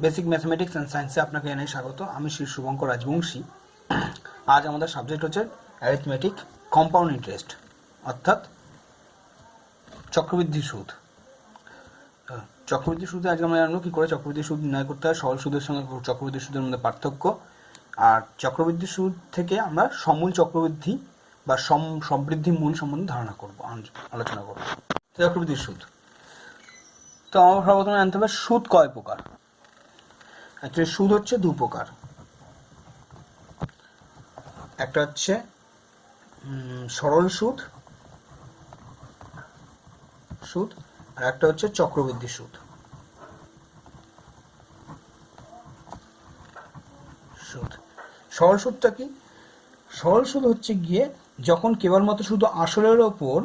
Basic mathematics and সায়েন্সে আপনাকে জানাই স্বাগত। আমি শ্রী শুভঙ্কর রাজবংশী। আজ আমাদের সাবজেক্ট হচ্ছে অ্যারিথমেটিক কম্পাউন্ড ইন্টারেস্ট, অর্থাৎ চক্রবৃদ্ধি সুদ। চক্রবৃদ্ধি সুদে আজকে আমরা জানবো কী করে চক্রবৃদ্ধি সুদ নির্ণয় করতে হয়, সরল সুদের সঙ্গে চক্রবৃদ্ধি সুদের মধ্যে পার্থক্য, আর চক্রবৃদ্ধি সুদ থেকে আমরা সমূল চক্রবৃদ্ধি বা সমবৃদ্ধি মূল সম্বন্ধে আলোচনা করব। চক্রবৃদ্ধি সুদ, তো আমরা সর্বপ্রথমে জানতে হবে সুদ কয় প্রকার। অ্যাকচুয়ালি সুদ হচ্ছে দু প্রকার, একটা হচ্ছে সরল সুদ আর একটা হচ্ছে চক্রবৃদ্ধি সুদ। সরল সুদটা কি? সরল সুদ হচ্ছে গিয়ে যখন কেবলমাত্র শুধু আসলের ওপর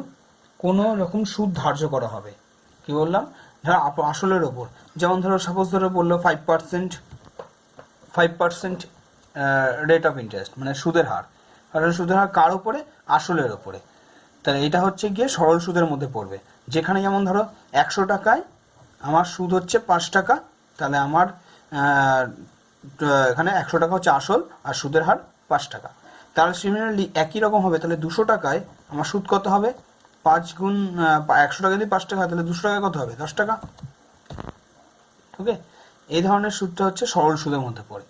কোনো রকম সুদ ধার্য করা হবে। কি বললাম? ধরো আসলের ওপর, যেমন ধরো সাপোজ ধরো বললো 5% রেট অফ ইন্টারেস্ট, মানে সুদের হার। কারণ সুদের হার কার উপরে? আসলের ওপরে। তাহলে এটা হচ্ছে গিয়ে সরল সুদের মধ্যে পড়বে। যেখানে যেমন ধরো 100 টাকায় আমার সুদ হচ্ছে 5 টাকা, তাহলে আমার এখানে 100 টাকা হচ্ছে আসল আর সুদের হার 5 টাকা। তাহলে সিমিলারলি একই রকম হবে, তাহলে 200 টাকায় আমার সুদ কত হবে? 5 গুণ 100 টাকা যদি 5 টাকা, তাহলে 200 টাকায় কত হবে? 10 টাকা। ওকে, এই ধরনের সুদটা হচ্ছে সরল সুদের মধ্যে পড়ে।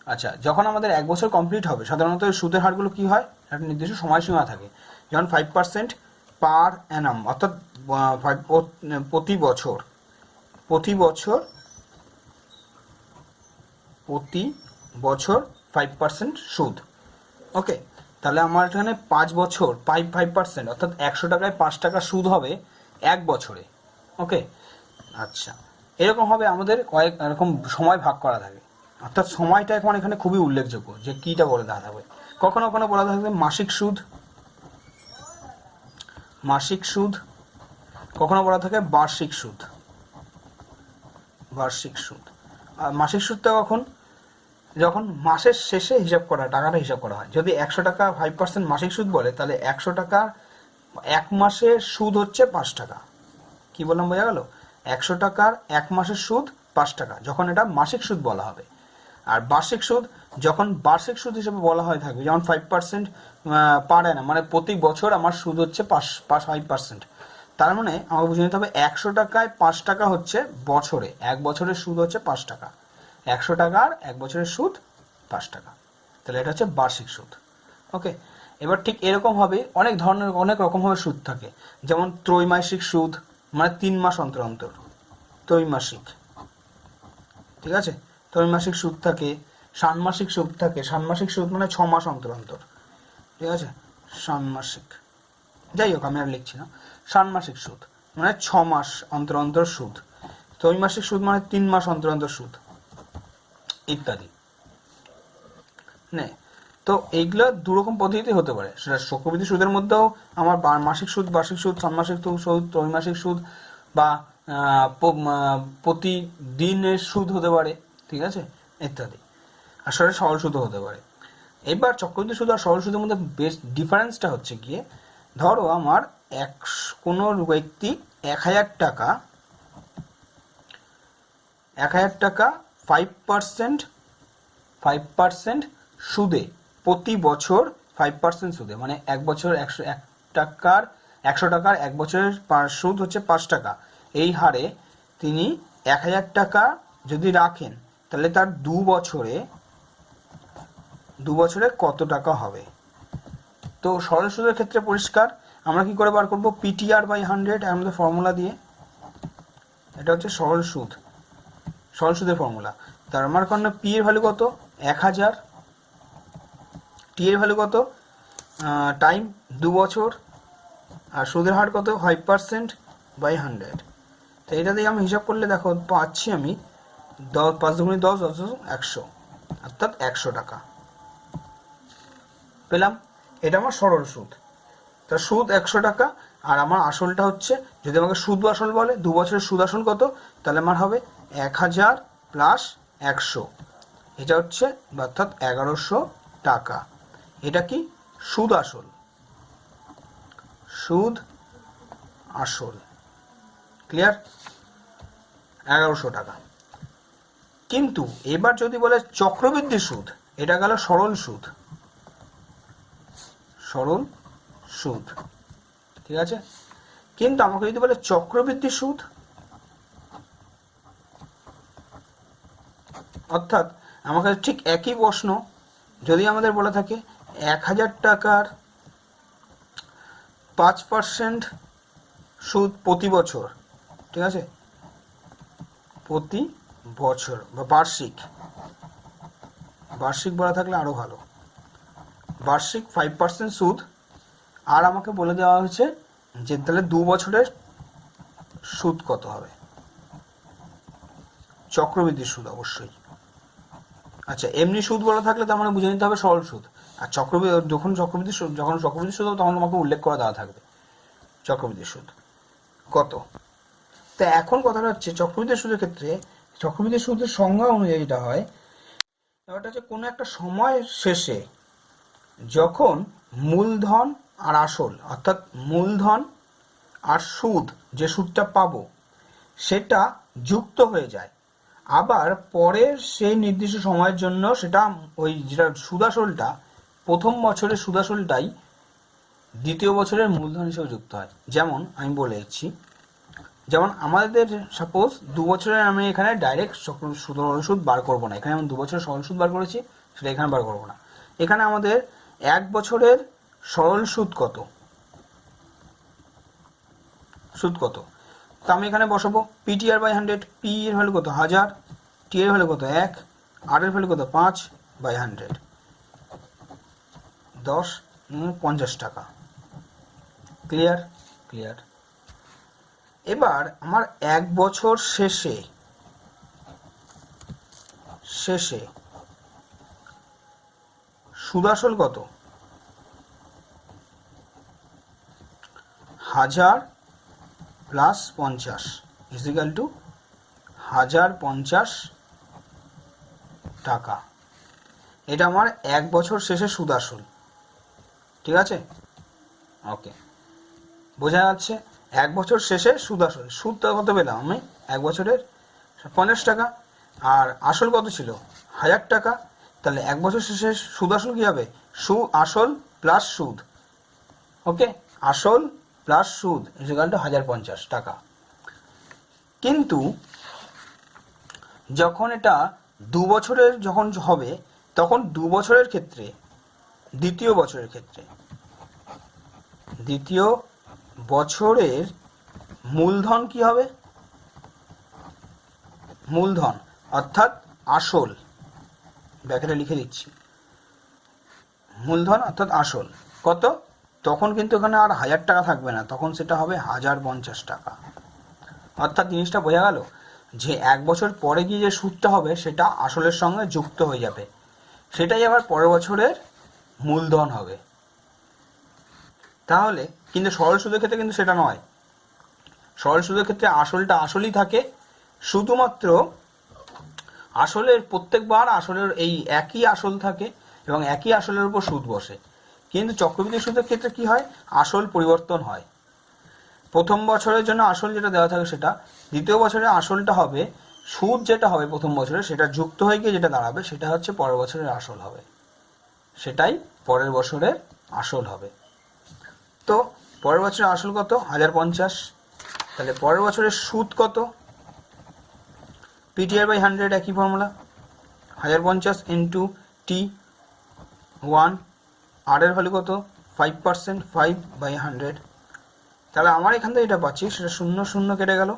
আচ্ছা, যখন আমাদের 1 বছর কমপ্লিট হবে, সাধারণত সুদের হারগুলো কি হয়? একটা নির্দিষ্ট সময়সীমা থাকে। যেমন 5% পার অ্যানাম, অর্থাৎ প্রতি বছর 5% সুদ। ওকে, তাহলে আমার এখানে 5 বছর 5% অর্থাৎ 100 টাকায় 5 টাকা সুদ হবে 1 বছরে। ওকে, আচ্ছা, এরকম হবে। আমাদের কয়েক এরকম সময় ভাগ করা থাকে, অর্থাৎ সময়টা এখন এখানে খুবই উল্লেখযোগ্য যে কিটা বলে দেওয়া থাকবে। কখনো কখনো বলা থাকবে মাসিক সুদ, কখনো বলা থাকে বার্ষিক সুদ। আর মাসিক সুদটা যখন মাসের শেষে টাকাটা হিসাব করা হয়। যদি 100 টাকা 5% মাসিক সুদ বলে, তাহলে 100 টাকার 1 মাসের সুদ হচ্ছে 5 টাকা। কি বললাম, বোঝা গেল? 100 টাকার 1 মাসের সুদ 5 টাকা, যখন এটা মাসিক সুদ বলা হবে। আর বার্ষিক সুদ যখন বার্ষিক সুদ হিসেবে বলা হয়ে থাকবে, যেমন 5% পার অ্যানাম, মানে প্রতি বছর আমার সুদ হচ্ছে 5%। তার মানে আমাকে বুঝে নিতে হবে 100 টাকায় 5 টাকা হচ্ছে বছরে, 1 বছরের সুদ হচ্ছে 5 টাকা। 100 টাকার 1 বছরের সুদ 5 টাকা, তাহলে এটা হচ্ছে বার্ষিক সুদ। ওকে, এবার ঠিক এরকম হবে অনেক রকমভাবে সুদ থাকে। যেমন ত্রৈমাসিক সুদ, মানে 3 মাস অন্তর অন্তর ত্রৈমাসিক। ঠিক আছে, ত্রৈমাসিক সুদ থাকে। ষান্মাসিক সুদ থাকে। ষান্মাসিক সুদ মানে 6 মাস অন্তর অন্তর। ঠিক আছে, ষান্মাসিক, যাই হোক আমি আর লিখছি না। ষান্মাসিক সুদ মানে 6 মাস অন্তর অন্তর সুদ। ত্রৈমাসিক সুদ মানে 3 মাস অন্তর অন্তর সুদ, ইত্যাদি। তো এইগুলো দুরকম পদ্ধতিতে হতে পারে। সেটা চক্রবৃদ্ধি সুদের মধ্যেও আমার মাসিক সুদ, বার্ষিক সুদ, ষান্মাসিক সুদ, ত্রৈমাসিক সুদ বা প্রতিদিনের সুদ হতে পারে। ঠিক আছে, ইত্যাদি। আর সেটা সরল সুদও হতে পারে। এবার চক্রবৃদ্ধি সুদ আর সরল সুদের মধ্যে বেশ ডিফারেন্সটা হচ্ছে গিয়ে, ধরো আমার কোনো ব্যক্তি 1000 টাকা 5% সুদে, প্রতি বছর 5% সুদে, মানে 1 বছর 100 টাকার 1 বছরের সুদ হচ্ছে 5 টাকা। এই হারে তিনি 1000 টাকা যদি রাখেন, তাহলে তার 2 বছরে কত টাকা হবে? তো সরল সুদের ক্ষেত্রে পরিষ্কার, আমরা কি করে বার করবো? PTR বাই 100 আমাদের ফর্মুলা দিয়ে। এটা হচ্ছে সরল সুদের ফর্মুলা। তার আমার কারণে পি এর ভ্যালু কত? 1000, টি এর ভ্যালু কত? টাইম 2 বছর, আর সুদের হার কত? 5% বাই 100। তো এটা দিয়ে আমি হিসাব করলে দেখো পাচ্ছি আমি 5 দুগুণে 10, 10 100, অর্থাৎ 100 টাকা পেলাম। এটা আমার সরল সুদ। তার সুদ 100 টাকা, আর আমার আসলটা হচ্ছে, যদি আমাকে সুদ আসল বলে, 2 বছরের সুদ আসল কত, তাহলে আমার হবে 1000 প্লাস 100, এটা হচ্ছে অর্থাৎ 1100 টাকা। এটা কি? সুদ আসল। ক্লিয়ার? 1100 টাকা। কিন্তু এবার যদি বলে চক্রবৃদ্ধি সুদ, এটা গেল সরল সুদ, সরল সুদ, ঠিক আছে। কিন্তু আমাকে যদি বলে চক্রবৃদ্ধি সুদ, অর্থাৎ আমাকে ঠিক একই প্রশ্ন যদি আমাদের বলে থাকে 1000 টাকার 5% সুদ প্রতি বছর, ঠিক আছে, প্রতি বছর বা বার্ষিক, বার্ষিক বলা থাকলে আরো ভালো, বার্ষিক 5% সুদ, আর আমাকে বলে দেওয়া হয়েছে যে তাহলে 2 বছরের সুদ কত হবে, চক্রবৃদ্ধি সুদ অবশ্যই। আচ্ছা, এমনি সুদ বলা থাকলে তো আমরা বুঝে নিতে হবে সরল সুদ, আর চক্রবৃদ্ধি যখন চক্রবৃদ্ধি সুদ হবে তখন তোমাকে উল্লেখ করা দেওয়া থাকবে চক্রবৃদ্ধি সুদ কত। তা এখন কথাটা হচ্ছে চক্রবৃদ্ধি সুদের ক্ষেত্রে চক্রবৃদ্ধি সুদের সংজ্ঞা অনুযায়ী যেটা হয়, ব্যাপারটা হচ্ছে কোনো একটা সময় শেষে যখন মূলধন আর আসল, অর্থাৎ মূলধন আর সুদ, যে সুদটা পাবো সেটা যুক্ত হয়ে যায়, আবার পরের সেই নির্দিষ্ট সময়ের জন্য সেটা ওই যেটা সুদাসলটা প্রথম বছরের সুদাসলটাই দ্বিতীয় বছরের মূলধন হিসেবে যুক্ত হয়। যেমন আমি বলে দিচ্ছি, যেমন আমাদের সাপোজ 2 বছরের আমি এখানে ডাইরেক্ট সরল সুদ বার করবো না, এখানে আমি 2 বছরের সরল সুদ বার করেছি, সেটা এখানে বার করবো না। এখানে আমাদের 1 বছরের সরল সুদ কত, সুদ কত, তো আমি এখানে বসাবো পিটিআর বাই 100, পি এর ভ্যালু কত 1000, টি এর ভ্যালু কত 1, আর এর ভ্যালু কত 5 বাই 100, 10 50 টাকা। ক্লিয়ার? ক্লিয়ার। এবার আমার 1 বছর শেষে সুদাসল কত, 1000 প্লাস 50 ইজিক্যাল টু 1050 টাকা। এটা আমার 1 বছর শেষে সুদাসল, ঠিক আছে, ওকে, বোঝা যাচ্ছে। 1 বছর শেষে সুদাসল, সুদটা কত পেলাম আমি 1 বছরের 50 টাকা, আর আসল কত ছিল 1000 টাকা, তাহলে 1 বছর শেষে সুদাসল কি হবে, আসল প্লাস সুদ, ওকে, আসল প্লাস সুদ ইকুয়াল টু 1050 টাকা। কিন্তু যখন এটা 2 বছরের যখন হবে, তখন 2 বছরের ক্ষেত্রে দ্বিতীয় বছরের মূলধন কি হবে, মূলধন অর্থাৎ আসল, ব্র্যাকেটে লিখে দিচ্ছি, মূলধন অর্থাৎ আসল কত, তখন কিন্তু এখানে আর 1000 টাকা থাকবে না, তখন সেটা হবে 1050 টাকা। অর্থাৎ জিনিসটা বোঝা গেল যে 1 বছর পরে গিয়ে যে সুদটা হবে সেটা আসলের সঙ্গে যুক্ত হয়ে যাবে, সেটাই আবার পরের বছরের মূলধন হবে। তাহলে কিন্তু সরল সুদের ক্ষেত্রে কিন্তু সেটা নয়, সরল সুদের ক্ষেত্রে আসলটা আসলই থাকে, শুধুমাত্র আসলের প্রত্যেকবার আসলের এই একই আসল থাকে এবং একই আসলের উপর সুদ বসে। কিন্তু চক্রবৃদ্ধি সুদের ক্ষেত্রে কি হয়, আসল পরিবর্তন হয়, প্রথম বছরের জন্য আসল যেটা দেওয়া থাকে সেটা, দ্বিতীয় বছরে আসলটা হবে, সুদ যেটা হবে প্রথম বছরে সেটা যুক্ত হয়ে গিয়ে যেটা দাঁড়াবে সেটা হচ্ছে পরের বছরের আসল হবে, সেটাই পরের বছরের আসল হবে। তো পরের বছরের আসল কত 1050, তাহলে পরের বছরের সুদ কত, পিটিআর বাই 100 একই ফর্মুলা, 1050 ইন্টু টি 1, আর এর ভ্যালু কত 5%, 5 বাই 100, তাহলে আমার এখান থেকে এটা পাচ্ছি সেটা 0 0 কেটে গেল,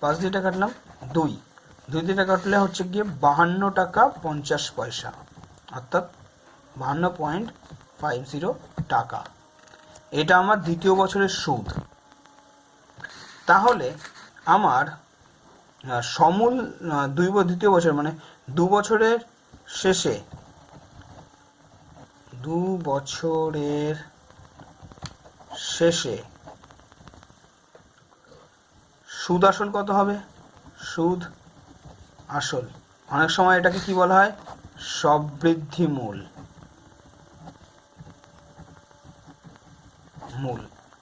5 দিয়ে কাটলাম 2 দিয়ে কাটলে হচ্ছে গিয়ে 52 টাকা 50 পয়সা, অর্থাৎ 52.50 টাকা। এটা আমার দ্বিতীয় বছরের সুদ। তাহলে আমার সমূল দ্বিতীয় বছর মানে 2 বছরের শেষে, 2 বছরের শেষে সুদ আসল কত হবে, সুদ আসল, অনেক সময় এটাকে কি বলা হয়, সবৃদ্ধি মূল,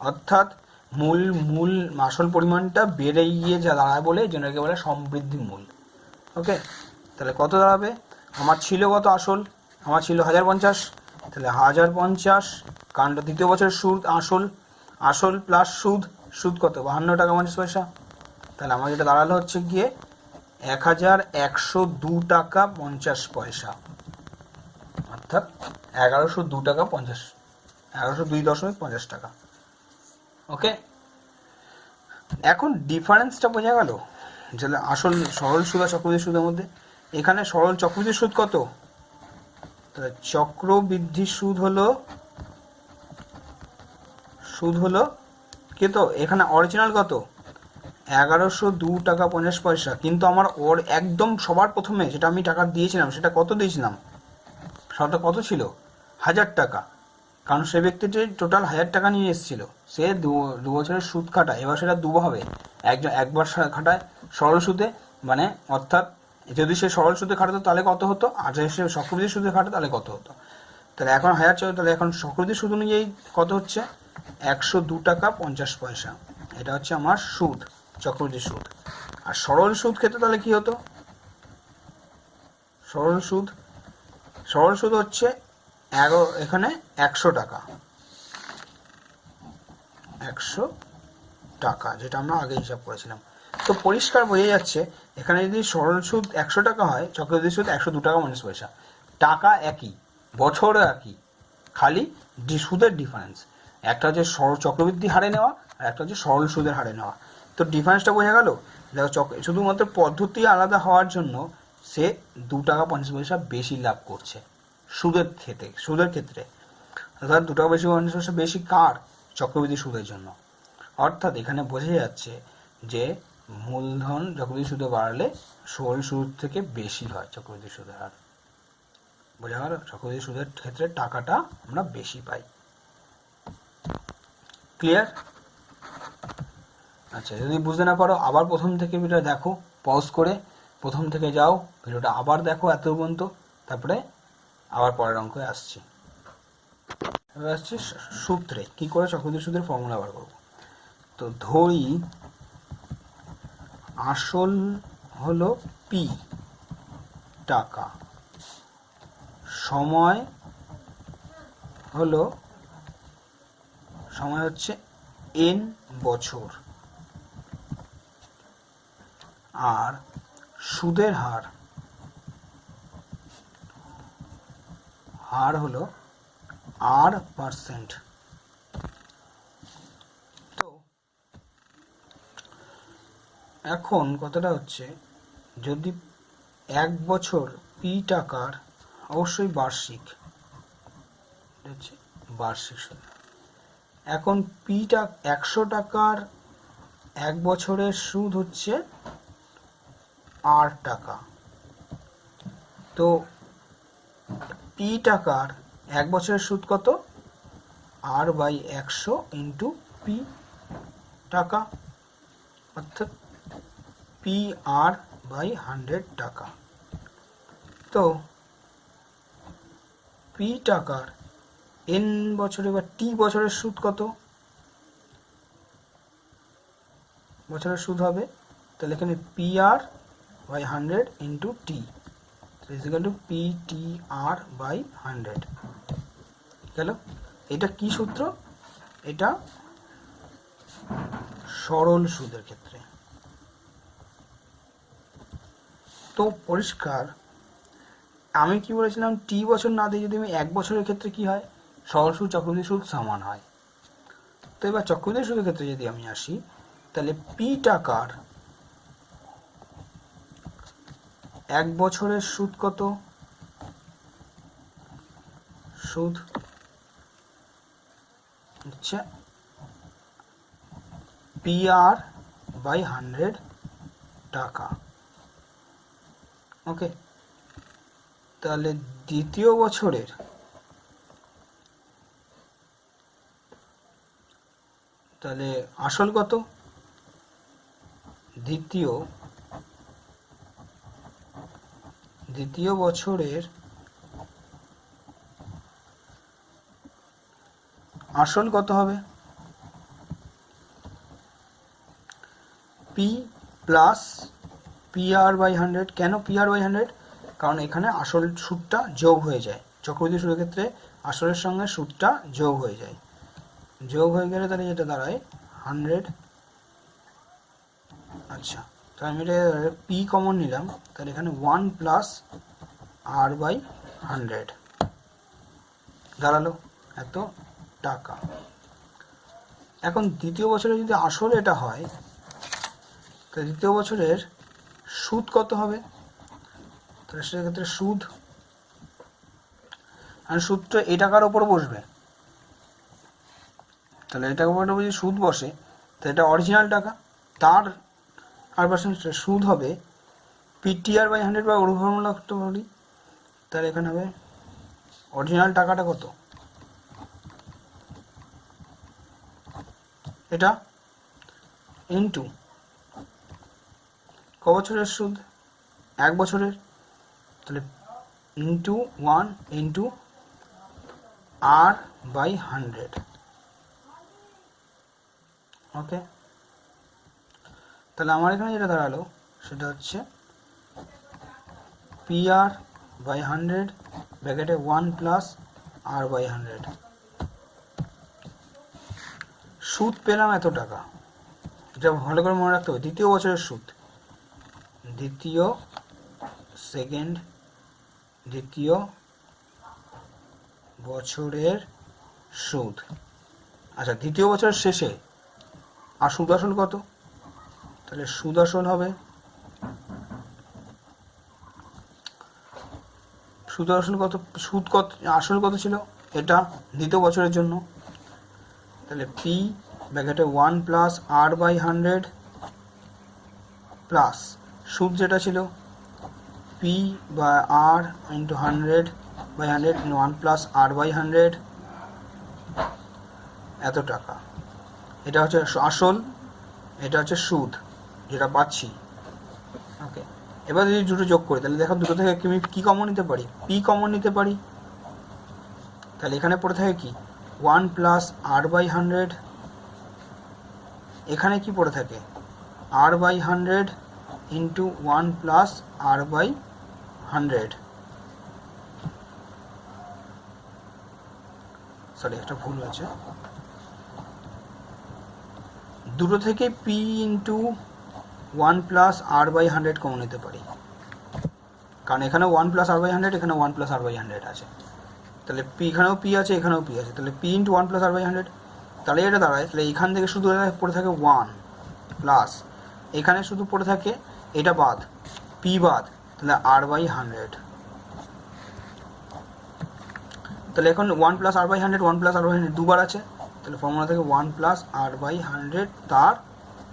অর্থাৎ মূল মূল আসল পরিমাণটা বেড়ে গিয়ে যা দাঁড়ায় বলে যেটাকে বলে সমবৃদ্ধি মূল। ওকে, তাহলে কত দাঁড়াবে? আমার ছিল কত আসল? আমার ছিল 1050, তাহলে 1050 কারণটা দ্বিতীয় বছরের সুদ আসল, আসল প্লাস সুদ, সুদ কত? 52 টাকা 50 পয়সা। তাহলে আমার এটা দাঁড়ালো হচ্ছে গিয়ে 1102 টাকা 50 পয়সা, অর্থাৎ 1102 টাকা 50, 1102.50 টাকা। ওকে, এখন ডিফারেন্সটা বোঝা গেল যে আসল সরল সুদ আর চক্রবৃদ্ধি সুদের মধ্যে। এখানে সরল চক্রবৃদ্ধি সুদ কত? তাহলে চক্রবৃদ্ধি সুদ হলো কি, তো এখানে অরিজিনাল কত? 1102 টাকা 50 পয়সা, কিন্তু আমার ওর একদম সবার প্রথমে যেটা আমি টাকা দিয়েছিলাম সেটা কত দিয়েছিলাম? সেটা কত ছিল? 1000 টাকা। কারণ সে ব্যক্তিটি টোটাল 1000 টাকা নিয়ে এসেছিল, সে দু বছরের সুদ খাটায়, এবার সেটা দুভাবে, একবার খাটায় সরল সুদে, মানে অর্থাৎ যদি সে সরল সুদে খাটাতো তাহলে কত হতো, আর যদি সে চক্রবৃদ্ধি সুদে খাটাতো তাহলে কত হতো। তাহলে এখন 1000 ছিল, তাহলে এখন চক্রবৃদ্ধি সুদ অনুযায়ী কত হচ্ছে? 102 টাকা 50 পয়সা। এটা হচ্ছে আমার সুদ, চক্রবৃদ্ধি সুদ। আর সরল সুদ ক্ষেত্রে তাহলে কি হতো? সরল সুদ হচ্ছে এখানে 100 টাকা, 100 টাকা, যেটা আমরা আগে হিসাব করেছিলাম। তো পরিষ্কার বোঝা যাচ্ছে এখানে যদি সরল সুদ 100 টাকা হয়, চক্রবৃদ্ধি সুদ 102 টাকা 50 পয়সা। টাকা একই, বছরও একই, খালি সুদের ডিফারেন্স। একটা হচ্ছে চক্রবৃদ্ধি হারে নেওয়া, আর একটা হচ্ছে সরল সুদের হারে নেওয়া। তো ডিফারেন্সটা বোঝা গেল। দেখো, শুধুমাত্র পদ্ধতি আলাদা হওয়ার জন্য সে 2 টাকা 50 পয়সা বেশি লাভ করছে সুদের ক্ষেত্রে। অর্থাৎ 2 টাকা বেশি 50 পয়সা বেশি কার? চক্রবৃদ্ধি সুদের জন্য। অর্থাৎ এখানে বোঝা যাচ্ছে যে মূলধন চক্রবৃদ্ধি সুদে বাড়লে সরল সুদ থেকে বেশি হয় চক্রবৃদ্ধি সুদের হার। বোঝা গেল? চক্রবৃদ্ধি সুদের ক্ষেত্রে টাকাটা আমরা বেশি পাই। ক্লিয়ার? আচ্ছা, যদি বুঝতে না পারো আবার প্রথম থেকে ভিডিওটা দেখো, পজ করে প্রথম থেকে যাও, ভিডিওটা আবার দেখো এত পর্যন্ত, তারপরে আবার পরের অঙ্কে আসছি। এবার আসছি সূত্রে, কি করে চক্রবৃদ্ধি সুদের ফর্মুলা বার করবো। তো ধরি আসল হলো পি টাকা, সময় হচ্ছে এন বছর, আর সুদের হার হলো R%। তো এখন কথাটা হচ্ছে, যদি 1 বছর পি টাকার, অবশ্যই বার্ষিক সুদ। এখন পি টাকা 100 টাকার 1 বছরের সুদ হচ্ছে R টাকা। তো পি টাকার 1 বছরের সুদ কত? R/100 ইন্টু পি টাকা, অর্থাৎ PR/100 টাকা। তো পি টাকার এন বছরে বা টি বছরের সুদ কত বছরের সুদ হবে? তাহলে এখানে PR/100 into T equal to PTR/100 গেল। এটা কি সূত্র? এটা সরল সুদের ক্ষেত্রে। তো পরিষ্কার, আমি কি বলেছিলাম, টি বছর না দিয়ে যদি আমি 1 বছরের ক্ষেত্রে কি হয়, সরল সুদ চক্রবৃদ্ধি সুদ সমান হয়। তো এবার চক্রবৃদ্ধি সুদের ক্ষেত্রে যদি আমি আসি, তাহলে পি টাকার 1 বছরের সুদ কত? সুদ হচ্ছে PR/100 টাকা। ওকে, তাহলে দ্বিতীয় বছরের, তাহলে আসল কত? দ্বিতীয় বছরের আসল কত হবে? Plus PR/100। কেন PR/100? কারণ এখানে আসল সুদটা যোগ হয়ে যায়, চক্রবৃদ্ধি সুদের ক্ষেত্রে আসলের সঙ্গে সুদটা যোগ হয়ে যায়, যোগ হয়ে গেলে তাহলে যেটা দাঁড়ায় 100। আচ্ছা, তো আমি এটা P কমন নিলাম, তাহলে এখানে 1 প্লাস R/100 দাঁড়ালো এত টাকা। এখন দ্বিতীয় বছরে যদি আসল এটা হয়, তো দ্বিতীয় বছরের সুদ কত হবে? তাহলে সেক্ষেত্রে সুদ, আর সুদটা এই টাকার ওপর বসবে, তাহলে এটার উপর যদি সুদ বসে, তো এটা অরিজিনাল টাকা, তার আর পার্সেন্ট সুদ হবে PTR/100 বা ওর ফর্মুলা করতে পারি। তাহলে এখানে হবে অরিজিনাল টাকাটা কত, এটা ইন্টু ক বছরের সুদ, 1 বছরের, তাহলে ইন্টু 1 ইন্টু R/100। ওকে, তাহলে আমার এখানে যেটা দাঁড়ালো সেটা হচ্ছে PR/100 ব্র্যাকেটে 1 প্লাস R/100। সুদ পেলাম এত টাকা, এটা ভালো করে মনে রাখতে হবে। দ্বিতীয় বছরের সুদ, দ্বিতীয় বছরের সুদ। আচ্ছা, দ্বিতীয় বছরের শেষে আর সুদ আসল কত? তাহলে সুদ আসল হবে, সুদ আসল কত, সুদ কত আসল কত ছিল এটা দ্বিতীয় বছরের জন্য, তাহলে P ব্র্যাকেটে 1 প্লাস R/100 প্লাস সুদ যেটা ছিল P/R ইন্টু 100/100 1 প্লাস R/100 এত টাকা। এটা হচ্ছে আসল, এটা হচ্ছে সুদ যেটা পাচ্ছি। ওকে, এবার যদি দুটো যোগ করি, তাহলে দেখো দুটো থেকে আমি কি কমন নিতে পারি, P কমন নিতে পারি। তাহলে এখানে পড়ে থাকে কি 1 প্লাস R/100, এখানে কি পড়ে থাকে R/100 into 1 plus R/100। Sorry, একটা ভুল হয়েছে, দুটো থেকে P into 1 plus R/100 common নিতে পারি, কারণ এখানে 1 প্লাস R/100, এখানে 1 প্লাস R/100 আছে, তাহলে P এখানেও P আছে, এখানেও P আছে, তাহলে P ইন্টু 1 প্লাস R/100, তাহলে এটা দাঁড়ায়, তাহলে এখান থেকে শুধু পড়ে থাকে 1 প্লাস, এখানে শুধু পড়ে থাকে এটা বাদ, P বাদ, তাহলে R/100। তাহলে এখন 1 প্লাস R/100, 1 প্লাস R/100 দুবার আছে, তাহলে ফর্মুলা থেকে 1 প্লাস R/100 তার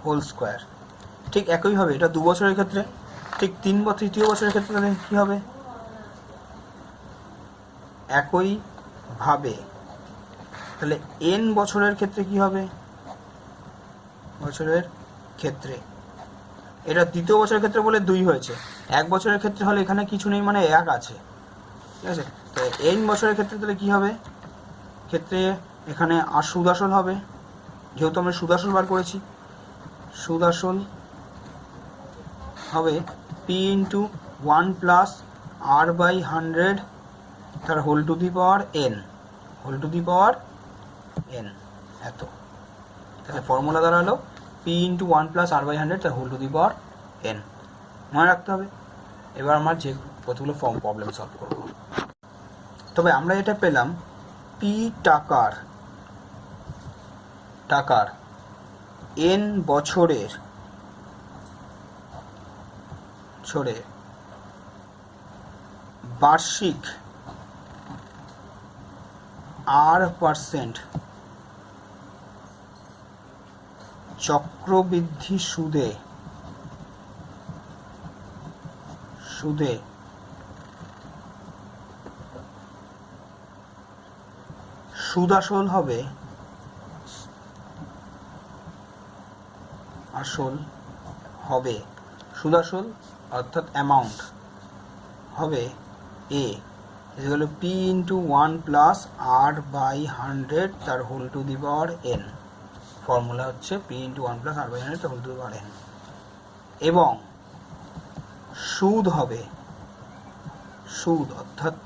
হোল স্কোয়ার। ঠিক একইভাবে এটা 2 বছরের ক্ষেত্রে, ঠিক তৃতীয় বছরের ক্ষেত্রে তাহলে কী হবে, একইভাবে তাহলে n বছরের ক্ষেত্রে কি হবে, বছরের ক্ষেত্রে এটা দ্বিতীয় বছরের ক্ষেত্রে বলে 2 হয়েছে, 1 বছরের ক্ষেত্রে হলে এখানে কিছু নেই মানে 1 আছে, ঠিক আছে। তো n বছরের ক্ষেত্রে তাহলে কি হবে, ক্ষেত্রে এখানে আর সুদ আসল হবে, যেহেতু আমরা সুদ আসল বার করেছি, সুদ আসল হবে P ইন্টু 1 প্লাস R/100 তার whole to the power n এত। তাহলে ফর্মুলা দাঁড়ালো P ইন্টু 1 প্লাস R/100 তার whole to the power n, মনে রাখতে হবে। এবার আমরা যে কতগুলো প্রবলেম সলভ করব, তবে আমরা এটা পেলাম P টাকার n বছরের বার্ষিক R% চক্রবৃদ্ধি সুদে সুদ আসল হবে সুদ আসল অর্থাৎ অ্যামাউন্ট হবে A equal to P into 1 plus R/100 তার whole to the power n। Formula হচ্ছে P ইন্টু 1 প্লাস R/100 তার whole to the power n। এবং সুদ হবে, সুদ অর্থাৎ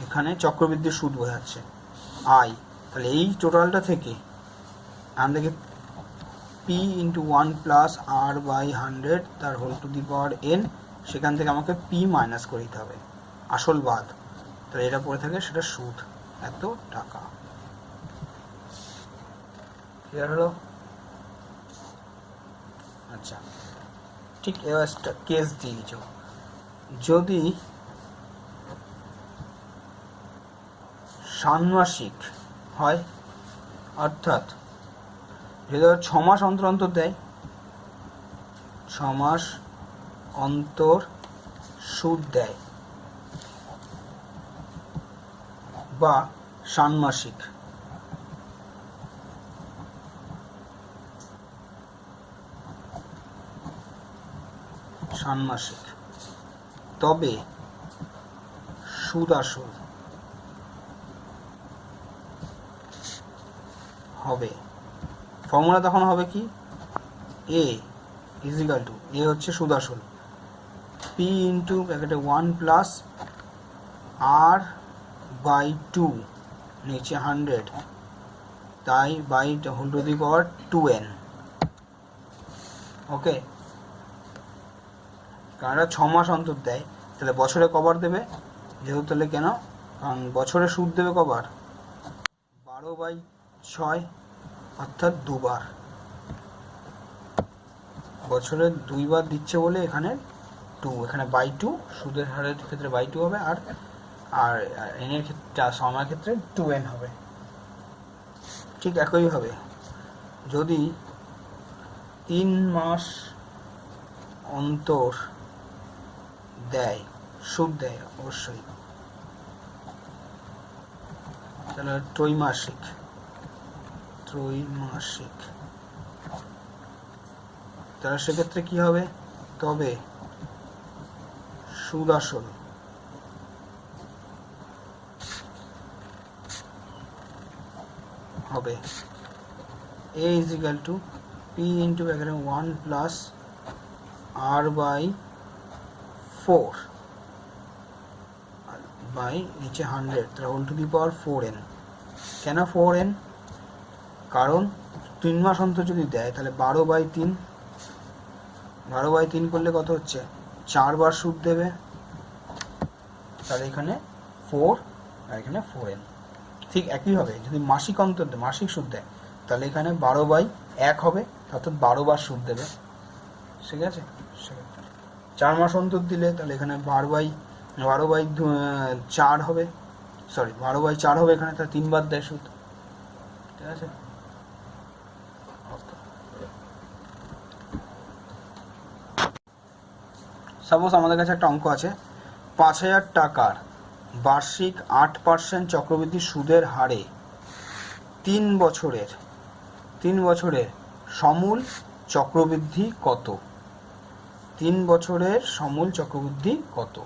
এখানে চক্রবৃদ্ধি সুদ বোঝাচ্ছে আই। তাহলে এই টোটালটা থেকে আমাদেরকে পি ইন্টু 1+r/100 তার whole to the power n, সেখান থেকে আমাকে পি মাইনাস করে দিতে হবে, আসল বাদ। তাহলে এটা পড়ে থাকে সেটা সুদ, এত টাকা। ক্লিয়ার হলো? আচ্ছা, ঠিক এবার কেস দিয়ে দিচ্ছ, যদি ষান্মাসিক হয়, অর্থাৎ যদি 6 মাস অন্তর অন্তর দেয়, 6 মাস অন্তর সুদ দেয়, বা ষান্মাসিক, ষান্মাসিক, তবে সুদ আসল হবে। ফর্মুলা তখন হবে কি, এ ইজিক্যাল টু, এ হচ্ছে সুদ আসল, পি ইন্টু ব্র্যাকেটে 1+r/2 নিচে 100, তাই by whole to the power 2n। Okay, কারণ 6 মাস অন্তর দেয়, তাহলে বছরে কবার দেবে, যেহেতু তাহলে কেন, কারণ বছরে সুদ দেবে কবার, 12/6, অর্থাৎ দুবার, বছরে 2বার দিচ্ছে বলে এখানে 2, এখানে বাই 2, সুদের হারের ক্ষেত্রে বাই 2 হবে, আর আর এন এর ক্ষেত্রে, সময়ের ক্ষেত্রে 2n হবে। ঠিক একইভাবে যদি 3 মাস অন্তর দেয়, সুদ দেয় অবশ্যই, তাহলে ত্রৈমাসিক, ত্রৈমাসিক, তাহলে সেক্ষেত্রে কি হবে, তবে সুদ আসল হবে, a equal to P into 1+r/4 by নিচে 100, তার whole to the power 4n। কেন 4n, কারণ 3 মাস অন্তর যদি দেয় তাহলে 12/3, 12/3 করলে কত হচ্ছে, 4 বার সুদ দেবে, তাহলে এখানে 4 আর এখানে 4n। ঠিক একইভাবে যদি মাসিক অন্তর দেয়, মাসিক সুদ দেয়, তাহলে এখানে 12/1 হবে, অর্থাৎ 12 বার সুদ দেবে, ঠিক আছে। 4 মাস অন্তর দিলে তাহলে এখানে 12/4 হবে, সরি 12/4 হবে এখানে, তাহলে 3 বার দেয় সুদ, ঠিক আছে। সাপোজ আমাদের কাছে একটা অঙ্ক আছে, 5,000 টাকার বার্ষিক 8% চক্রবৃদ্ধি সুদের হারে 3 বছরের সমূল চক্রবৃদ্ধি কত, 3 বছরের সমূল চক্রবৃদ্ধি কত।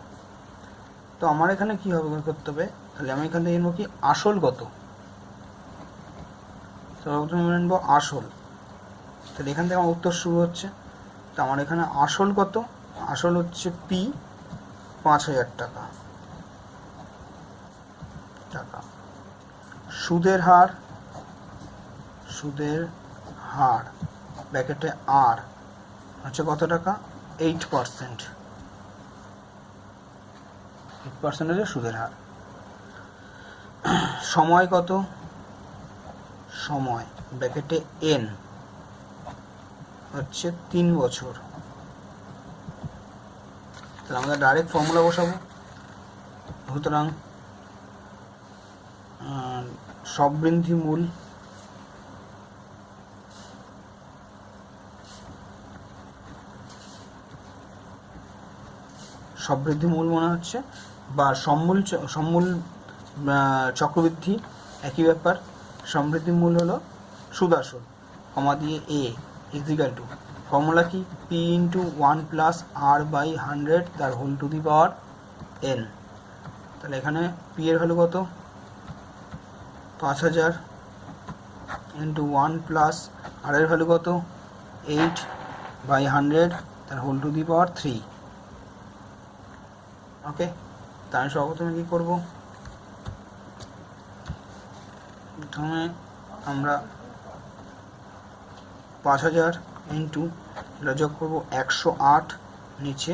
তো আমার এখানে কি হবে করতে হবে, তাহলে আমি এখান থেকে নেবো কি, আসল কত, সর্বপ্রথমে নেবো আসল, তাহলে এখান থেকে আমার উত্তর শুরু হচ্ছে। তো আমার এখানে আসল কত, আসল হচ্ছে পি 5,000 টাকা, সুদের হার, সুদের হার ব্র্যাকেটে আর হচ্ছে কত টাকা, 8%, 8% হচ্ছে সুদের হার। সময় কত, সময় ব্র্যাকেটে এন হচ্ছে 3 বছর। তাহলে আমরা ডাইরেক্ট ফর্মুলা বসাবো, সুতরাং সববৃদ্ধি মূল মনে হচ্ছে, বা সমূল চক্রবৃদ্ধি একই ব্যাপার, সমৃদ্ধি মূল হলো সুদ আসল, কমা দিয়ে এ ইজিক্যাল টু, ফর্মুলা কি, পি ইন্টু 1+r/100 তার whole to the power n। তাহলে এখানে পি এর ভ্যালু কত, 5,000 ইন্টু 1+r এর ভ্যালু কত, 8/100 তার হোল টু দি পাওয়ার 3। ওকে, তাই সর্বপ্রথমে কি করব, প্রথমে আমরা 5000 ইন্টু এটা যোগ করবো 108 নিচে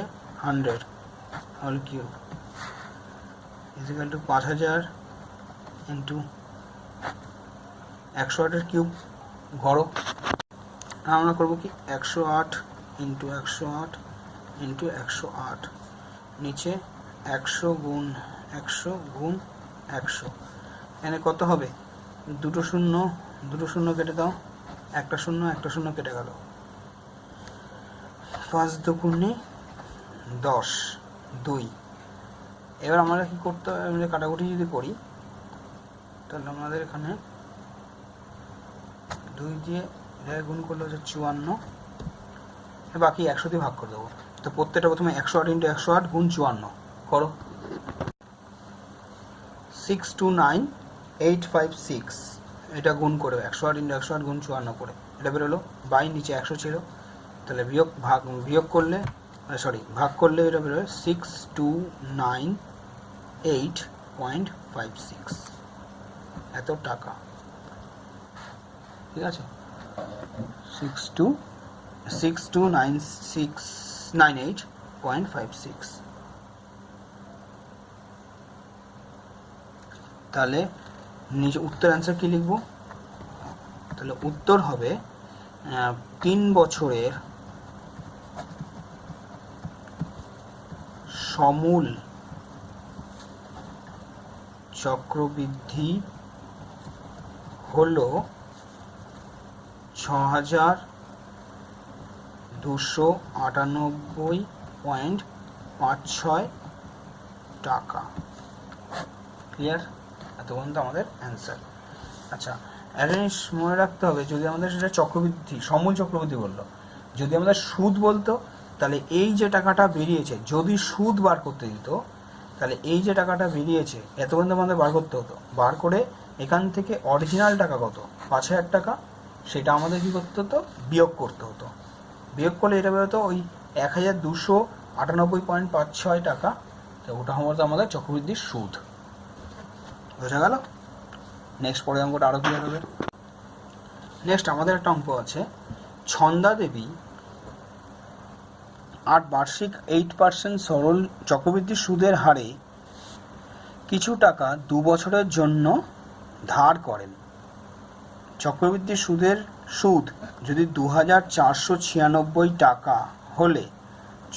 100 whole cube is equal to 5000 into 108 cube ঘরো। আমরা করবো কি 108 ইন্টু 108 ইন্টু 108 নিচে 100 গুণ 100 গুণ 100। এখানে কত হবে, দুটো শূন্য কেটে দাও, একটা শূন্য কেটে গেল, 5 দুগুণে 10 2। এবার আমরা কি করতে হবে, আমরা কাটাকুটি যদি করি তাহলে আমাদের এখানে 2 দিয়ে গুণ করলে হচ্ছে 54, বাকি 100 দিয়ে ভাগ করে দেবো। তো প্রত্যেকটা প্রথমে 108 ইন্টু 108 গুণ 54 করো, 629856। এটা গুণ করে 108 ইন্টু 108 গুণ 54 করে এটা বেরোলো, বাই নিচে 100 ছিল, তাহলে বিয়োগ করলে ভাগ করলে এটা বেরোবে 6298.56 এত টাকা। ঠিক আছে, 629698.56। তাহলে নিচে উত্তর অ্যান্সার কি লিখবো, তাহলে উত্তর হবে 3 বছরের সমূল চক্রবৃদ্ধি হলো 6298.56 টাকা। ক্লিয়ার? এত পর্যন্ত আমাদের অ্যান্সার। আচ্ছা, একটা জিনিস মনে রাখতে হবে, যদি আমাদের সেটা চক্রবৃদ্ধি সমূল চক্রবৃদ্ধি বললো, যদি আমাদের সুদ বলতো তাহলে এই যে টাকাটা বেরিয়েছে যদি সুদ বার করতে দিত তাহলে এই যে টাকাটা বেরিয়েছে এত পর্যন্ত আমাদের বার করতে হতো, বার করে এখান থেকে অরিজিনাল টাকা কত 5000 টাকা সেটা আমাদের কি করতে হতো, বিয়োগ করতে হতো। বিয়োগ করলে এটা বেরোতো ওই 1298.56 টাকা, তো ওটা হতো আমাদের চক্রবৃদ্ধির সুদ। বোঝা গেল? নেক্সট পরের অঙ্কটা আরও ক্লিয়ার হবে। নেক্সট আমাদের একটা অঙ্ক আছে, ছন্দা দেবী 8 বার্ষিক 8% সরল চক্রবৃদ্ধি সুদের হারে কিছু টাকা 2 বছরের জন্য ধার করেন। চক্রবৃদ্ধি সুদের সুদ যদি 2496 টাকা হলে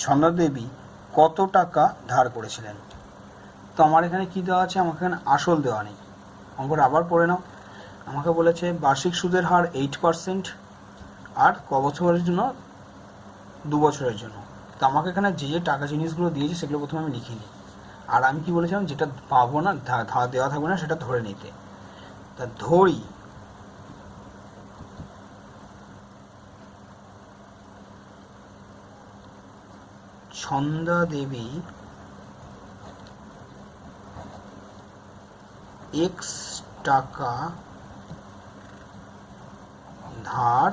ছন্দা দেবী কত টাকা ধার করেছিলেন? তো আমার এখানে কি দেওয়া আছে, আমাকে এখানে আসল দেওয়া নেই। অঙ্কটা আবার পড়ে নাও। আমাকে বলেছে বার্ষিক সুদের হার 8% আর ক বছরের জন্য, 2 বছরের জন্য। তো আমাকে এখানে যে যে টাকা জিনিসগুলো দিয়েছে সেগুলো প্রথমে আমি লিখিনি, আর আমি কি বলেছিলাম যেটা পাবো না ধার দেওয়া থাকবে না সেটা ধরে নিতে। তা ধরি ছন্দা দেবী x টাকা ধার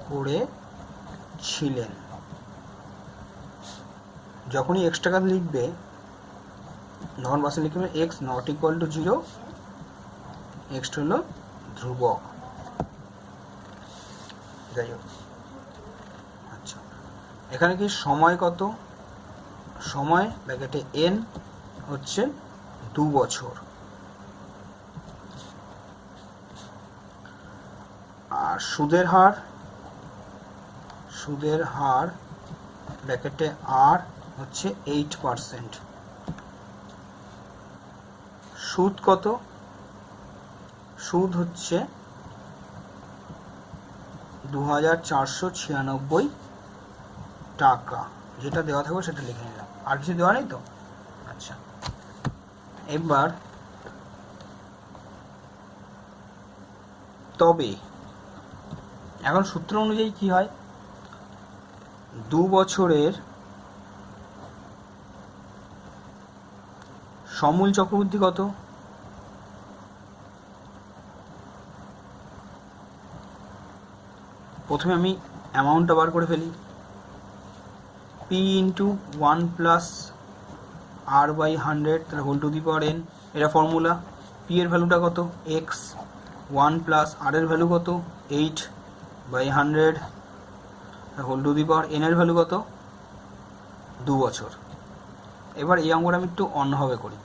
করেছিলেন। যখনই x টাকা লিখবে তখন পাশে লিখবে x not equal to 0, x হলো ধ্রুবক। যাই হোক, আচ্ছা এখানে কি সময় কত, সময় ব্র্যাকেটে n হচ্ছে 2 বছর, আর সুদের হার ব্র্যাকেটে r হচ্ছে 8%। সুদ কত, সুদ হচ্ছে 2496 টাকা, যেটা দেওয়া থাকবে সেটা লিখে নিলাম, আর কিছু দেওয়া নেই তো। আচ্ছা, এবার তবে এখন সূত্র অনুযায়ী কি হয়, 2 বছরের সমূল চক্রবৃদ্ধি কত, প্রথমে আমি অ্যামাউন্টটা বার করে ফেলি, P into 1 plus R by 100 তাহলে whole to the power N, এটা ফর্মুলা। পি এর ভ্যালুটা কত, এক্স, 1 প্লাস আর এর ভ্যালু কত 8 by 100 whole to the power N এর ভ্যালু কত 2 বছর। এবার এই অঙ্কটা আমি একটু অন্যভাবে করি।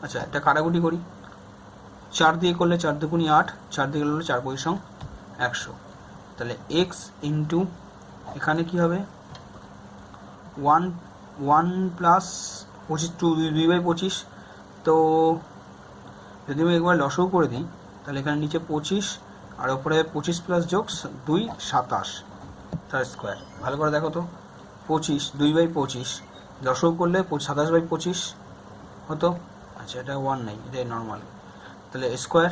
আচ্ছা, একটা কাটাকুটি করি, 4 দিয়ে করলে 4 দুগুণি 8, 4 দিয়ে করলে 4 পয়সং 100, তাহলে এক্স ইন্টু এখানে কি হবে 1 প্লাস 25, 2/25, তো যদি আমি একবার লসও করে দিই তাহলে এখানে নিচে 25 আর ওপরে 25 প্লাস যোগ 2 27 তার স্কোয়ার। ভালো করে দেখো তো, 25 2/25 লসও করলে 27/25 হতো। আচ্ছা, এটা 1 নেই, এটা নর্মাল, তাহলে স্কোয়ার।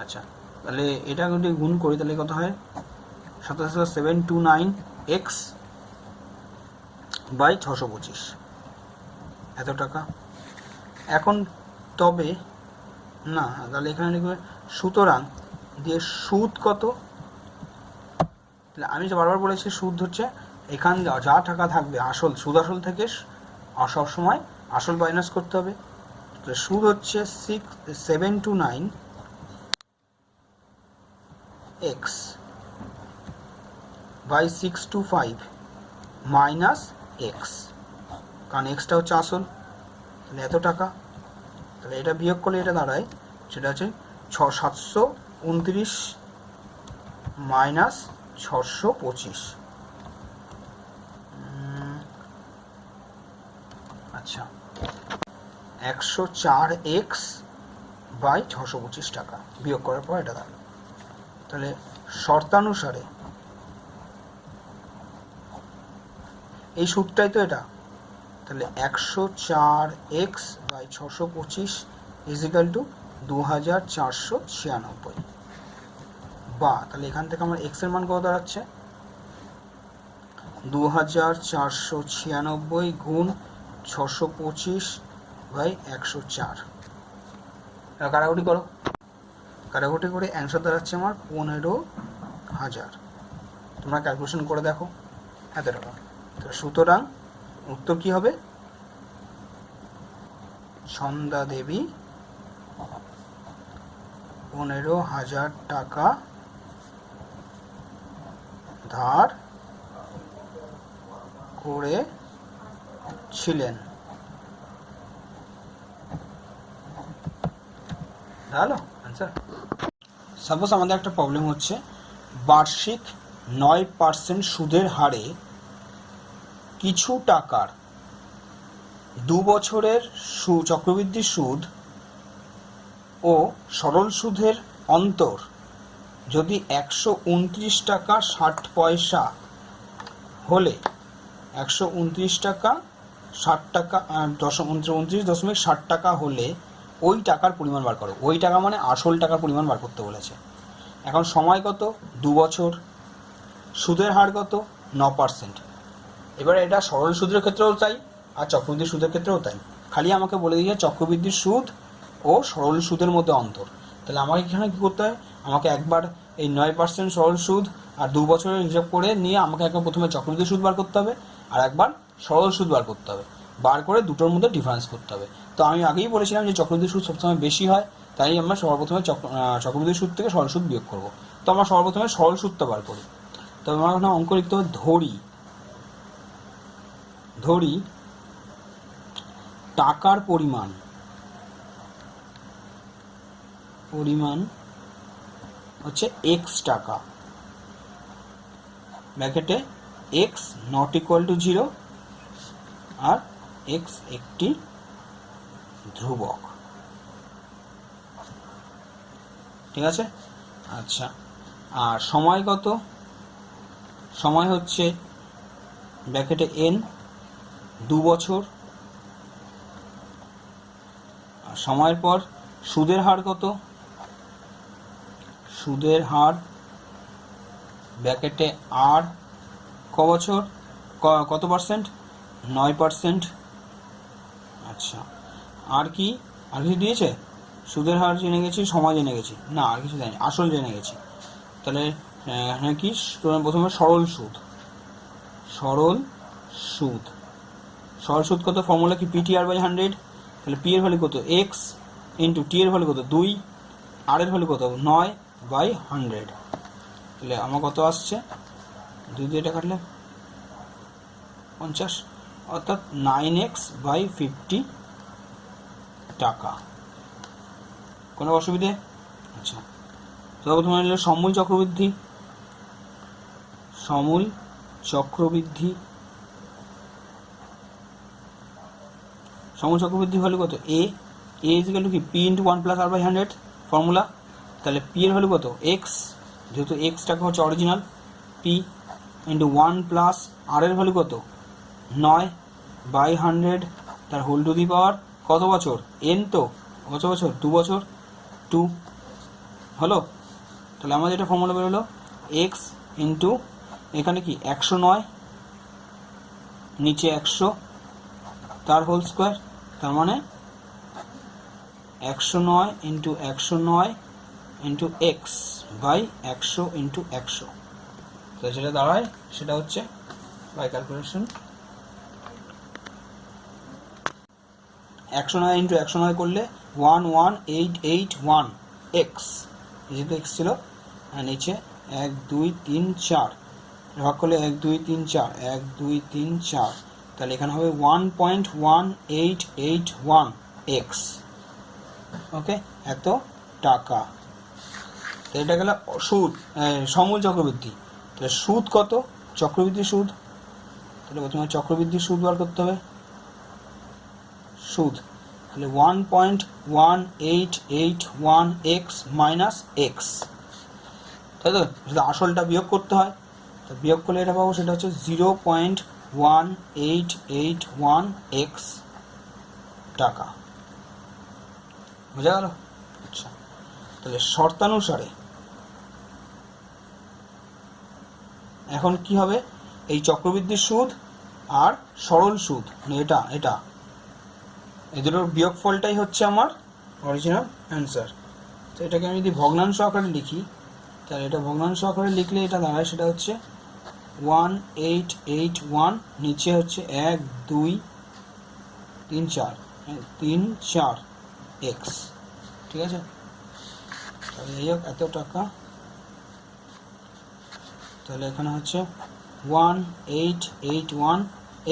আচ্ছা, তাহলে এটা যদি গুণ করি তাহলে কত হয় 27,729 এক্স বাই 625, এত টাকা। এখন তবে না, তাহলে এখানে লিখবে সুতরাং দিয়ে সুদ কত, তাহলে আমি যে বারবার বলেছি সুদ হচ্ছে এখানে যা টাকা থাকবে আসল, সুদ আসল থেকে সবসময় আসল মাইনাস করতে হবে। তাহলে সুদ হচ্ছে 729 এক্স বাই 625 মাইনাস এক্স, কারণ এক্সটা হচ্ছে আসল, তাহলে এত টাকা। তাহলে এটা বিয়োগ করলে এটা দাঁড়ায়, সেটা হচ্ছে 729 মাইনাস 625। আচ্ছা, 104 এক্স বাই 625 টাকা বিয়োগ করার পর এটা দাঁড়ায়। তাহলে শর্তানুসারে এই সূত্রটাই তো এটা, তাহলে 104 এক্স বাই 625 ইজিক্যাল টু 2496, বা তাহলে এখান থেকে আমার এক্স এর মান কত দাঁড়াচ্ছে 2496 গুণ 625 বাই 104। কাটাকুটি করো, কাটাকুটি করে অ্যান্সার দাঁড়াচ্ছে আমার 15,000। তোমরা ক্যালকুলেশন করে দেখো এত টাকা। তো সুতরাং উত্তর কি হবে, সন্ধ্যা দেবী 15,000 টাকা ধার করেছিলেন। ভালো আনসার। সাপোজ আমাদের একটা প্রবলেম হচ্ছে, বার্ষিক 9% সুদের হারে কিছু টাকার 2 বছরের চক্রবৃদ্ধি সুদ ও সরল সুদের অন্তর যদি 129 টাকা 60 পয়সা হলে 129 টাকা 60 টাকা 29.60 টাকা হলে ওই টাকার পরিমাণ বার করো। ওই টাকা মানে আসল টাকার পরিমাণ বার করতে বলেছে। এখন সময় কত 2 বছর, সুদের হার কত 9%। এবারে এটা সরল সুদের ক্ষেত্রেও তাই আর চক্রবৃদ্ধি সুদের ক্ষেত্রেও তাই, খালি আমাকে বলে দিয়েছে চক্রবৃদ্ধির সুদ ও সরল সুদের মধ্যে অন্তর। তাহলে আমাকে এখানে কী করতে হয়, আমাকে একবার এই 9% সরল সুদ আর 2 বছরের হিসাব করে নিয়ে আমাকে একবার প্রথমে চক্রবৃদ্ধি সুদ বার করতে হবে আর একবার সরল সুদ বার করতে হবে, বার করে দুটোর মধ্যে ডিফারেন্স করতে হবে। তো আমি আগেই বলেছিলাম যে চক্রবৃদ্ধি সুদ সবসময় বেশি হয়, তাই আমরা সর্বপ্রথমে চক্রবৃদ্ধি সুদ থেকে সরল সুদ বিয়োগ করবো। তো আমরা সর্বপ্রথমে সরল সুদটা বার করি। তো আমার এখানে অঙ্ক লিখতে হবে, ধরি টাকার পরিমাণ হচ্ছে এক্স টাকা, ব্র্যাকেটে এক্স নট ইকুয়াল টু 0 আর এক্স একটি ধ্রুবক, ঠিক আছে। আচ্ছা, আর সময় কত, সময় হচ্ছে ব্র্যাকেটে এন 2 বছর, আর সময়ের পর সুদের হার কত, সুদের হার ব্র্যাকেটে আর ক বছর কত পার্সেন্ট 9%। আচ্ছা, আর কি কিছু দিয়েছে, সুদের হার জেনে গেছি, সময় জেনে গেছি, না আর কিছু দেয়নি, আসল জেনে গেছি। তাহলে হ্যাঁ কি প্রথমে সরল সুদ, সরল সুদ, সরল সুদ কত, ফর্মুলা কি PTR/100, তাহলে পি এর ভ্যালু কত এক্স ইন্টু টি এর ভ্যালু কত 2, আর এর ভ্যালু কত 9/100, তাহলে আমার কত আসছে 2 দিয়ে এটা কাটলে 50, অর্থাৎ 9x/50 টাকা। কোনো অসুবিধে? আচ্ছা, তো প্রথমে হলো সমূল চক্রবৃদ্ধি, সমূল চক্রবৃদ্ধি, সমূল চক্রবৃদ্ধি ভ্যালু কত এ ইজিক্যাল টু কি পি ইন্টু 1+r/100 ফর্মুলা, তাহলে পি এর ভ্যালু কত এক্স, যেহেতু এক্স টাকা হচ্ছে অরিজিনাল, পি ইন্টু 1 + আর এর ভ্যালু কত 9/100, তার হোল টু দি পাওয়ার কত বছর এন, তো কত বছর 2 বছর, 2 হলো। তাহলে আমাদের এটা ফর্মুলা বেরোলো এক্স ইন্টু এখানে কি 109 নিচে 100 তার হোল স্কোয়ার, তার মানে 109 into 109 into X by 100 into 100, তো যেটা দাঁড়ায় সেটা হচ্ছে বাই ক্যালকুলেশন 109 ইন্টু 109 করলে 11881 এক্স, যেহেতু এক্স ছিল, আর নিচে 1 2 3 4 ভাগ করলে 1 2 3 4 1 2 3 4, তাহলে এখানে হবে 1.1881 এক্স, ওকে, এত টাকা। তো এটা গেল সুদ, সমূল চক্রবৃদ্ধি। তাহলে সুদ কত, চক্রবৃদ্ধি সুদ, তাহলে প্রথমে চক্রবৃদ্ধি সুদ বার করতে হবে, সুদ, তাহলে 1.1881 এক্স মাইনাস এক্স, তাই তো, যদি আসলটা বিয়োগ করতে হয় তো বিয়োগ করলে এটা পাবো, সেটা হচ্ছে 0.1881 এক্স টাকা, বোঝা গেল? আচ্ছা, তাহলে শর্তানুসারে এখন কি হবে, এই চক্রবৃদ্ধির সুদ আর সরল সুদ, মানে এটা এটা এই দুটোর বিয়োগফলটাই হচ্ছে আমার অরিজিনাল অ্যান্সার। তো এটাকে আমি যদি ভগ্নাংশ আকারে লিখি, তাহলে এটা ভগ্নাংশ আকারে লিখলে এটা দাঁড়ায়, সেটা হচ্ছে 1881 নিচে হচ্ছে 1 2 3 4 3 4 এক্স, ঠিক আছে। তাহলে এই হোক এত টাকা, তাহলে এখানে হচ্ছে 1881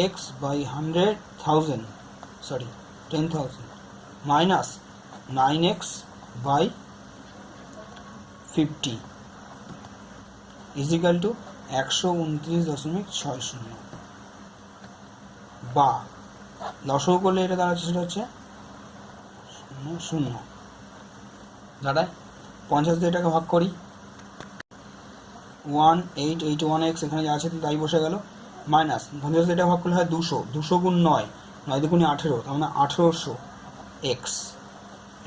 X by 100,000, sorry 10,000 minus 9x by 50 equal to 129.60, বা লসও করলে এটা দাঁড়াচ্ছে, সেটা হচ্ছে 0 দাঁড়ায় 50 দিয়ে এটাকে ভাগ করি, 1881 এখানে যা আছে তাই বসে গেল, মাইনাস 50 দিয়ে এটা ভাগ করলে হয় 200, 200 গুণ 9, 9 দুগুণে 18, তার মানে 1800 এক্স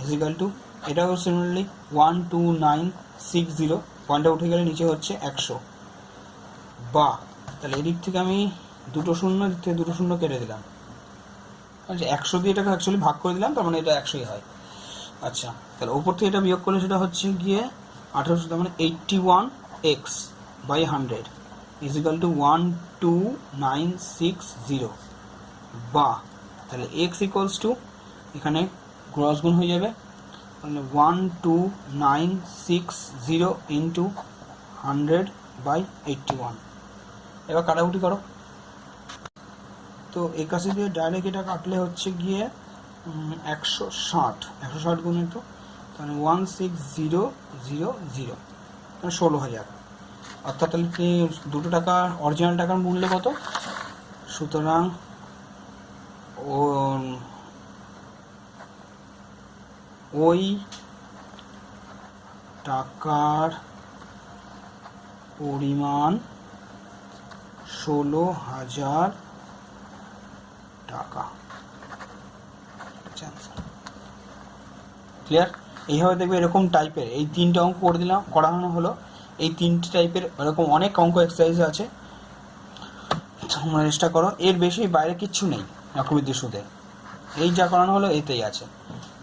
ইজিক্যাল টু, এটাও সিমিলারলি 12960, পয়েন্টটা উঠে গেলে নিচে হচ্ছে 100, বা তাহলে এদিক থেকে আমি দুটো শূন্য, এদিক থেকে দুটো শূন্য কেটে দিলাম, আচ্ছা 100 দিয়ে এটাকে অ্যাকচুয়ালি ভাগ করে দিলাম, তার মানে এটা 100ই হয়। আচ্ছা, তাহলে ওপর থেকে এটা বিয়োগ করলে সেটা হচ্ছে গিয়ে 1800, তার মানে 81 এক্স বাই 100 ইজিক্যাল টু 12960, বা তাহলে এক্স ইকুয়ালস টু এখানে ক্রস গুণ হয়ে যাবে, তাহলে 12960 ইন্টু 100/81, এবার কাটাকুটি করো। তো 81 দিয়ে ডাইরেক্ট এটা কাটলে হচ্ছে গিয়ে 160 গুণে, তো তাহলে 16000, 16,000, অর্থাৎ তাহলে কি দুটো টাকা অরিজিনাল টাকার মূল্য কত, সুতরাং ওই টাকার পরিমাণ 16,000 টাকা। ক্লিয়ার? এইভাবে দেখবে এরকম টাইপের এই 3টে অঙ্ক করে দিলাম, করানো হলো। এই 3টে টাইপের এরকম অনেক অঙ্ক এক্সারসাইজ আছে, তোমরা চেষ্টা করো। এর বেশি বাইরে কিচ্ছু নেই চক্রবৃদ্ধি সুদে, এই যা করানো হলো এতেই আছে।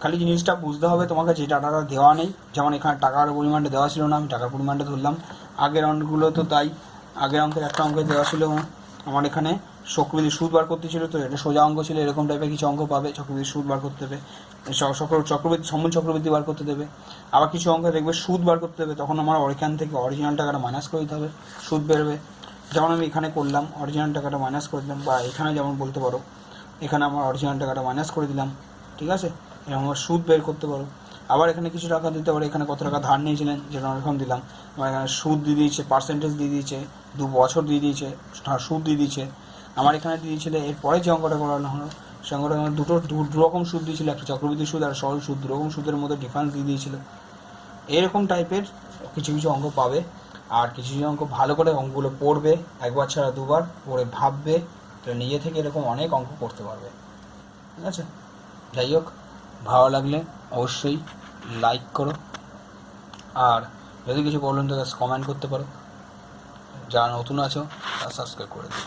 খালি জিনিসটা বুঝতে হবে তোমাকে যে ডাটাটা দেওয়া নেই, যেমন এখানে টাকার পরিমাণটা দেওয়া ছিল না, আমি টাকার পরিমাণটা ধরলাম, আগের অঙ্কগুলো তো তাই। আগের অঙ্কের একটা অঙ্কে দেওয়া ছিল আমার এখানে চক্রবৃদ্ধি সুদ বার করতে ছিল, তো এটা সোজা অঙ্ক ছিল, এরকম টাইপের কিছু অঙ্ক পাবে, চক্রবৃদ্ধি সুদ বার করতে দেবে, চক্রবৃদ্ধি সম্মূল চক্রবৃদ্ধি বার করতে দেবে। আবার কিছু অঙ্কে দেখবে সুদ বার করতে দেবে, তখন আমার এখান থেকে অরিজিনাল টাকাটা মাইনাস করে দিতে হবে, সুদ বেরোবে। যেমন আমি এখানে করলাম, অরিজিনাল টাকাটা মাইনাস করে দিলাম, বা এখানে যেমন বলতে পারো এখানে আমার অরিজিনাল টাকাটা মাইনাস করে দিলাম, ঠিক আছে, এরকম আমার সুদ বের করতে পারো। আবার এখানে কিছু টাকা দিতে পারে, এখানে কত টাকা ধার নিয়েছিলেন যেটা এরকম দিলাম, আমার এখানে সুদ দিয়ে দিয়েছে, পার্সেন্টেজ দিয়ে দিয়েছে, 2 বছর দিয়ে দিয়েছে, সুদ দিয়ে দিয়েছে। আমার এখানে দিয়ে দিয়েছিল এরপরে যে অঙ্কটা করানো হলো, সে অঙ্কটা আমার দু রকম সুদ দিয়েছিল, একটা চক্রবৃদ্ধি সুদ আর সরল সুদ, দু রকম সুদের মধ্যে ডিফারেন্স দিয়ে দিয়েছিল। এরকম টাইপের কিছু কিছু অঙ্ক পাবে। আর কিছু কিছু অঙ্ক ভালো করে অঙ্কগুলো পড়বে, একবার ছাড়া দুবার পড়ে ভাববে, তো নিজে থেকে এরকম অনেক অঙ্ক করতে পারবে, ঠিক আছে। যাই হোক, ভালো লাগলে অবশ্যই লাইক করো, আর যদি কিছু প্রবলেম থাকে কমেন্ট করতে পারো, যারা নতুন আছো তারা সাবস্ক্রাইব করে দিও।